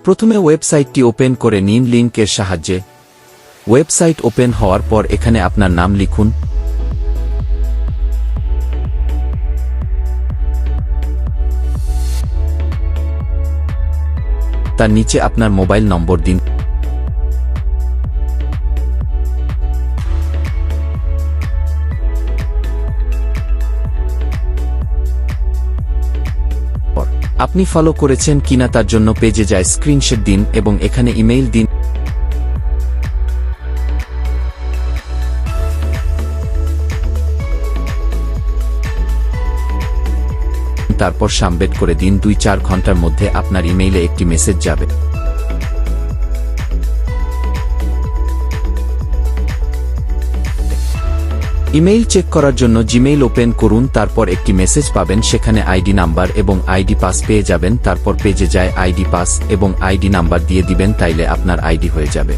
প্রথমে ওয়েবসাইটটি ওপেন করে নিন লিংকের সাহায্যে। ওয়েবসাইট ওপেন হওয়ার পর এখানে আপনার নাম লিখুন। তার নিচে আপনার মোবাইল নম্বর দিন। আপনি ফলো করেছেন কিনা তার জন্য পেজে যায় স্ক্রিনশট দিন এবং এখানে ইমেইল দিন। তারপর সাবমিট করে দিন। 2-4 ঘন্টার মধ্যে আপনার ইমেইলে একটি মেসেজ যাবে। ইমেইল চেক করার জন্য জিমেইল ওপেন করুন। তারপর একটি মেসেজ পাবেন, সেখানে আইডি নাম্বার এবং আইডি পাস পেয়ে যাবেন। তারপর পেজে যায় আইডি পাস এবং আইডি নাম্বার দিয়ে দিবেন, তাইলে আপনার আইডি হয়ে যাবে।